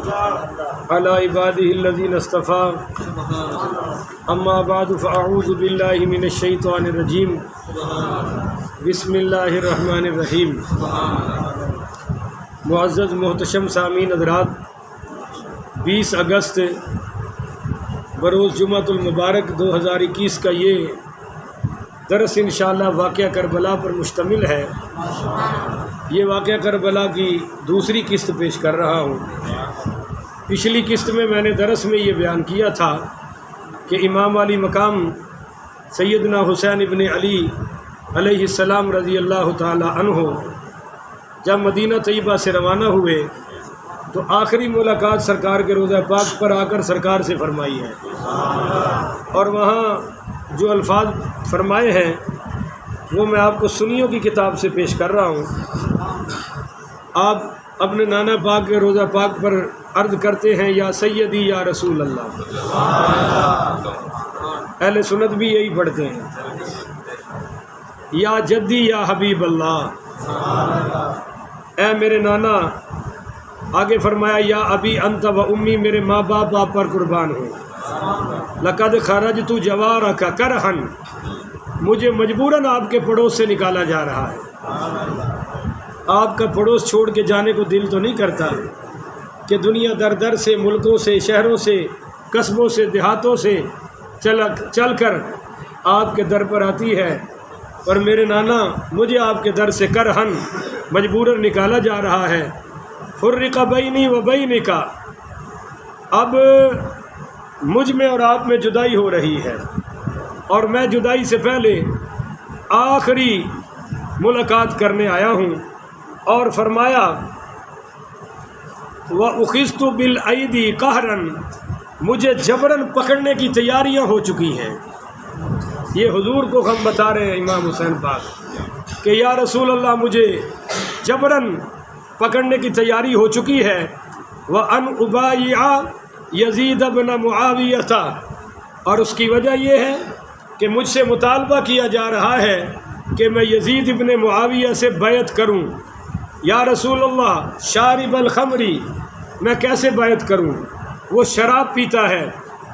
على عباده الذين اصطفى اما بعد فاعوذ بالله من الشیطان الرجیم بسم اللہ الرحمن الرحیم۔ معزز محتشم سامعین حضرات، 20 اگست بروز جمعۃ المبارک 2021 کا یہ درس انشاءاللہ واقعہ کربلا پر مشتمل ہے۔ یہ واقعہ کربلا کی دوسری قسط پیش کر رہا ہوں۔ پچھلی قسط میں نے درس میں یہ بیان کیا تھا کہ امام علی مقام سیدنا حسین ابن علی علیہ السلام رضی اللہ تعالی عنہ جب مدینہ طیبہ سے روانہ ہوئے تو آخری ملاقات سرکار کے روضہ پاک پر آ کر سرکار سے فرمائی ہے، اور وہاں جو الفاظ فرمائے ہیں وہ میں آپ کو سنیوں کی کتاب سے پیش کر رہا ہوں۔ آپ اپنے نانا پاک کے روضہ پاک پر عرض کرتے ہیں یا سیدی یا رسول اللہ۔ اہل سنت بھی یہی پڑھتے ہیں، یا جدی یا حبیب اللہ، اے میرے نانا۔ آگے فرمایا یا ابی انت و امی، میرے ماں باپ آپ پر قربان ہوں۔ لقد خرجت جوارک کرہن، مجھے مجبوراً آپ کے پڑوس سے نکالا جا رہا ہے۔ آپ کا پڑوس چھوڑ کے جانے کو دل تو نہیں کرتا کہ دنیا در در سے، ملکوں سے، شہروں سے، قصبوں سے، دیہاتوں سے چل کر آپ کے در پر آتی ہے، اور میرے نانا مجھے آپ کے در سے کرہن مجبوراً نکالا جا رہا ہے۔ فرق بینی و بینک، اب مجھ میں اور آپ میں جدائی ہو رہی ہے، اور میں جدائی سے پہلے آخری ملاقات کرنے آیا ہوں۔ اور فرمایا وَأُخِذْتُ بِالْأَيْدِي قَهْرًا، مجھے جبراً پکڑنے کی تیاریاں ہو چکی ہیں۔ یہ حضور کو ہم بتا رہے ہیں امام حسین پاک کہ یا رسول اللہ مجھے جبراً پکڑنے کی تیاری ہو چکی ہے۔ وَأَنْ أُبَايِعَ يَزِيدَ بْنَ مُعَاوِيَةَ، اور اس کی وجہ یہ ہے کہ مجھ سے مطالبہ کیا جا رہا ہے کہ میں یزید ابن معاویہ سے بیعت کروں۔ یا رسول اللہ شارب الخمری، میں کیسے بیعت کروں؟ وہ شراب پیتا ہے،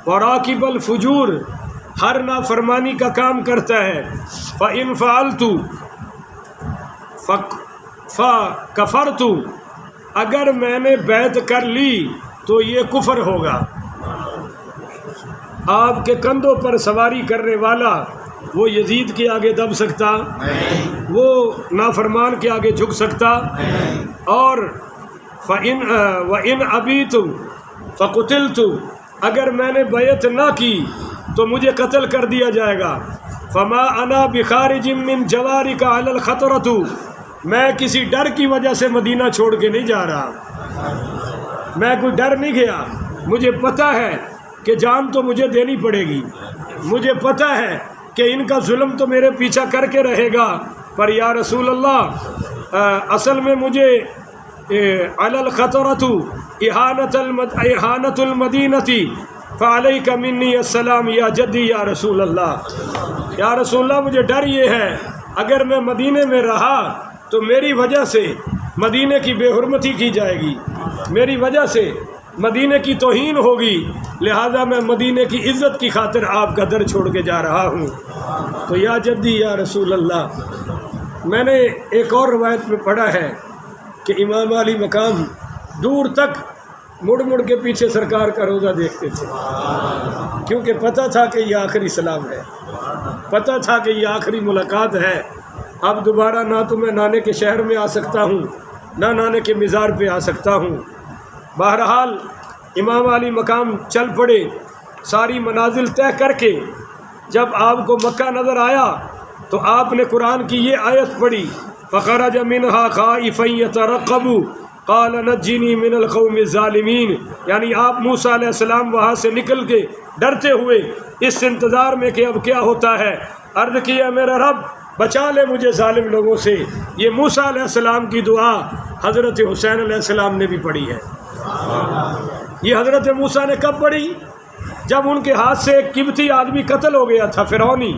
وراکب الفجور، ہر نافرمانی کا کام کرتا ہے۔ فَإِنْ فَعَلْتُ فَكَفَرْتُ، اگر میں نے بیعت کر لی تو یہ کفر ہوگا۔ آپ کے کندھوں پر سواری کرنے والا وہ یزید کے آگے دب سکتا؟ وہ نافرمان کے آگے جھک سکتا؟ اور وَإِنْ أَبِيتُ فَقُتِلْتُ، اگر میں نے بیعت نہ کی تو مجھے قتل کر دیا جائے گا۔ فَمَا أَنَا بِخَارِجٍ مِّن جَوَارِكَ عَلَى الْخَطْرَةُ، میں کسی ڈر کی وجہ سے مدینہ چھوڑ کے نہیں جا رہا، میں کوئی ڈر نہیں گیا۔ مجھے پتہ ہے کہ جان تو مجھے دینی پڑے گی، مجھے پتہ ہے کہ ان کا ظلم تو میرے پیچھا کر کے رہے گا، پر یا رسول اللہ اصل میں مجھے علی الخطرۃ احانۃ المدینۃ فعلیک منی السلام یا جدی یا رسول اللہ۔ یا رسول اللہ مجھے ڈر یہ ہے اگر میں مدینے میں رہا تو میری وجہ سے مدینے کی بے حرمتی کی جائے گی، میری وجہ سے مدینے کی توہین ہوگی، لہذا میں مدینے کی عزت کی خاطر آپ کا در چھوڑ کے جا رہا ہوں۔ تو یا جدی یا رسول اللہ۔ میں نے ایک اور روایت میں پڑھا ہے کہ امام علی مقام دور تک مڑ مڑ کے پیچھے سرکار کا روضہ دیکھتے تھے، کیونکہ پتہ تھا کہ یہ آخری سلام ہے، پتہ تھا کہ یہ آخری ملاقات ہے۔ اب دوبارہ نہ تو میں نانے کے شہر میں آ سکتا ہوں، نہ نانے کے مزار پہ آ سکتا ہوں۔ بہرحال امام علی مقام چل پڑے، ساری منازل طے کر کے جب آپ کو مکہ نظر آیا تو آپ نے قرآن کی یہ آیت پڑھی فخرج منہا خائفا یترقب قال نجنی من القوم الظالمین، یعنی آپ موسیٰ علیہ السلام وہاں سے نکل کے ڈرتے ہوئے اس انتظار میں کہ اب کیا ہوتا ہے، عرض کیا میرا رب بچا لے مجھے ظالم لوگوں سے۔ یہ موسیٰ علیہ السلام کی دعا حضرت حسین علیہ السلام نے بھی پڑھی ہے۔ یہ حضرت موسیٰ نے کب پڑھی؟ جب ان کے ہاتھ سے ایک قبطی آدمی قتل ہو گیا تھا، فرعونی،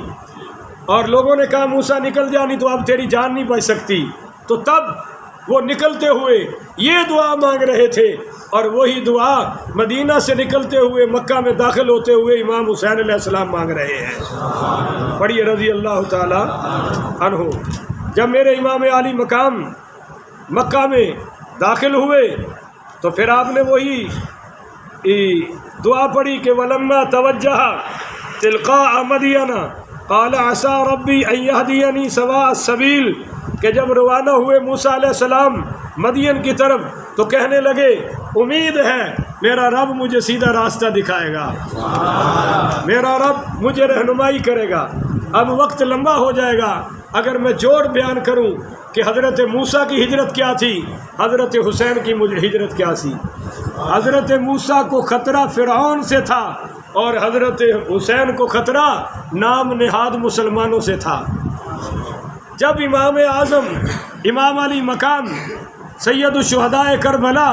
اور لوگوں نے کہا موسیٰ نکل جا نہیں تو اب تیری جان نہیں بچ سکتی، تو تب وہ نکلتے ہوئے یہ دعا مانگ رہے تھے، اور وہی دعا مدینہ سے نکلتے ہوئے مکہ میں داخل ہوتے ہوئے امام حسین علیہ السلام مانگ رہے ہیں۔ پڑھیے رضی اللہ تعالی عنہ۔ جب میرے امام عالی مقام مکہ میں داخل ہوئے تو پھر آپ نے وہی دعا پڑھی کہ وَلَمَّا تَوَجَّهَ تِلْقَاءَ مَدْيَنَ قَالَ عَسَىٰ رَبِّي أَن يَهْدِيَنِي سَوَاءَ السَّبِيلِ، کہ جب روانہ ہوئے موسیٰ علیہ السلام مدین کی طرف تو کہنے لگے امید ہے میرا رب مجھے سیدھا راستہ دکھائے گا، میرا رب مجھے رہنمائی کرے گا۔ اب وقت لمبا ہو جائے گا اگر میں جوڑ بیان کروں کہ حضرت موسیٰ کی ہجرت کیا تھی، حضرت حسین کی مجھے ہجرت کیا تھی۔ حضرت موسیٰ کو خطرہ فرعون سے تھا اور حضرت حسین کو خطرہ نام نہاد مسلمانوں سے تھا۔ جب امام اعظم امام علی مقام سید الشہداء کربلا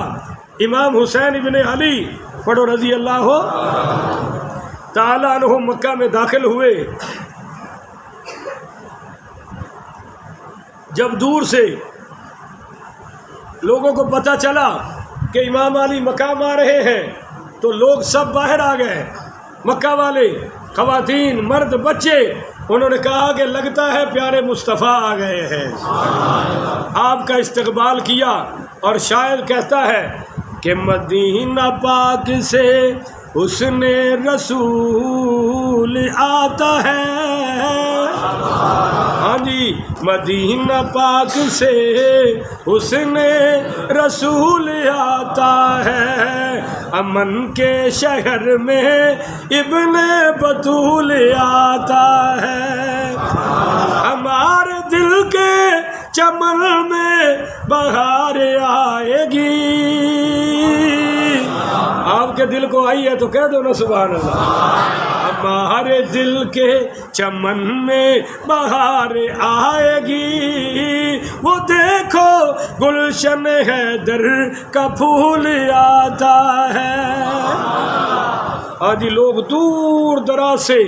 امام حسین ابن علی پڑھو رضی اللہ تعالی عنہ مکہ میں داخل ہوئے، جب دور سے لوگوں کو پتہ چلا کہ امام علی مقام آ رہے ہیں تو لوگ سب باہر آ گئے، مکہ والے، خواتین، مرد، بچے۔ انہوں نے کہا کہ لگتا ہے پیارے مصطفیٰ آ گئے ہیں۔ آپ کا استقبال کیا، اور شاعر کہتا ہے کہ مدینہ پاک سے حسن رسول آتا ہے، ہاں جی، مدینہ پاک سے حسن رسول آتا ہے، امن کے شہر میں ابن بطول آتا ہے، ہمارے دل کے چمن میں بہار آئے گی۔ آپ کے دل کو آئی ہے تو کہہ دو نا سبحان اللہ۔ ہمارے دل کے چمن میں بہار آئے گی، وہ دیکھو گلشن حیدر کا پھول آتا ہے۔ آج لوگ دور دراز سے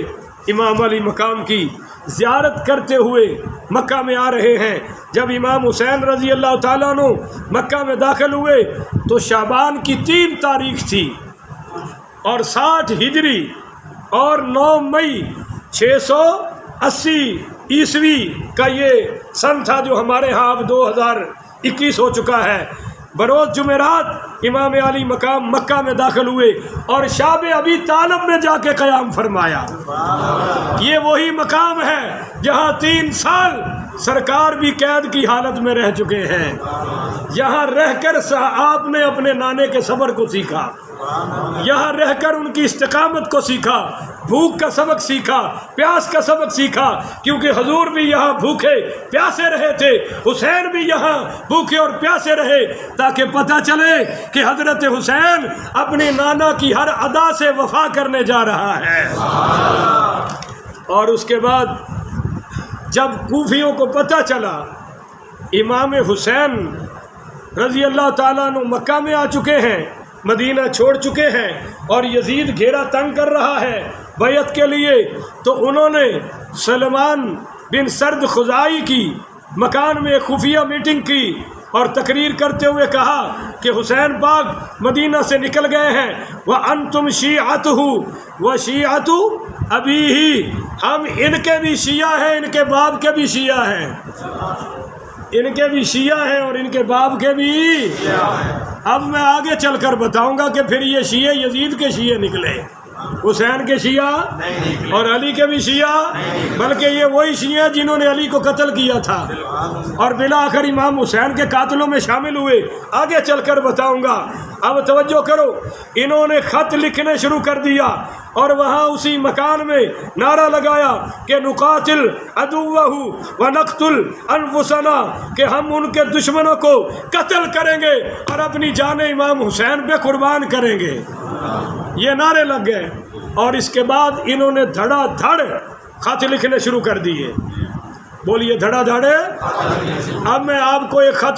امام علی مقام کی زیارت کرتے ہوئے مکہ میں آ رہے ہیں۔ جب امام حسین رضی اللہ تعالیٰ عنہ مکہ میں داخل ہوئے تو شعبان کی 3 تاریخ تھی اور 60 ہجری اور 9 مئی 680 عیسوی کا یہ سن تھا، جو ہمارے ہاں اب 2021 ہو چکا ہے۔ بروز جمعرات امام علی مقام مکہ میں داخل ہوئے اور شعب ابی طالب میں جا کے قیام فرمایا۔ یہ وہی مقام ہے جہاں 3 سال سرکار بھی قید کی حالت میں رہ چکے ہیں۔ یہاں رہ کر آپ نے اپنے نانے کے صبر کو سیکھا، یہاں رہ کر ان کی استقامت کو سیکھا، بھوک کا سبق سیکھا، پیاس کا سبق سیکھا، کیونکہ حضور بھی یہاں بھوکے پیاسے رہے تھے، حسین بھی یہاں بھوکے اور پیاسے رہے، تاکہ پتہ چلے کہ حضرت حسین اپنے نانا کی ہر ادا سے وفا کرنے جا رہا ہے۔ اور اس کے بعد جب کوفیوں کو پتہ چلا امام حسین رضی اللہ تعالیٰ عنہ مکہ میں آ چکے ہیں، مدینہ چھوڑ چکے ہیں اور یزید گھیرا تنگ کر رہا ہے بیعت کے لیے، تو انہوں نے سلمان بن سرد خزائی کی مکان میں خفیہ میٹنگ کی اور تقریر کرتے ہوئے کہا کہ حسین پاک مدینہ سے نکل گئے ہیں، وَأَنْتُمْ شِيعَتُهُ وَشِيعَةُ أَبِيهِ، ہم ان کے بھی شیعہ ہیں، ان کے باپ کے بھی شیعہ ہیں، ان کے بھی شیعہ ہیں اور ان کے باپ کے بھی۔ اب میں آگے چل کر بتاؤں گا کہ پھر یہ شیعہ یزید کے شیعہ نکلے، حسین کے شیعہ اور علی کے بھی شیعہ، بلکہ یہ وہی شیعہ جنہوں نے علی کو قتل کیا تھا اور بالآخر امام حسین کے قاتلوں میں شامل ہوئے۔ آگے چل کر بتاؤں گا۔ اب توجہ کرو، انہوں نے خط لکھنے شروع کر دیا اور وہاں اسی مکان میں نعرہ لگایا کہ نقاتل عدوہ ونقتل انفسنا، کہ ہم ان کے دشمنوں کو قتل کریں گے اور اپنی جان امام حسین پہ قربان کریں گے۔ یہ نعرے لگ گئے اور اس کے بعد انہوں نے دھڑا دھڑ خط لکھنے شروع کر دیے۔ بولیے دھڑا دھڑ۔ اب میں آپ کو ایک خط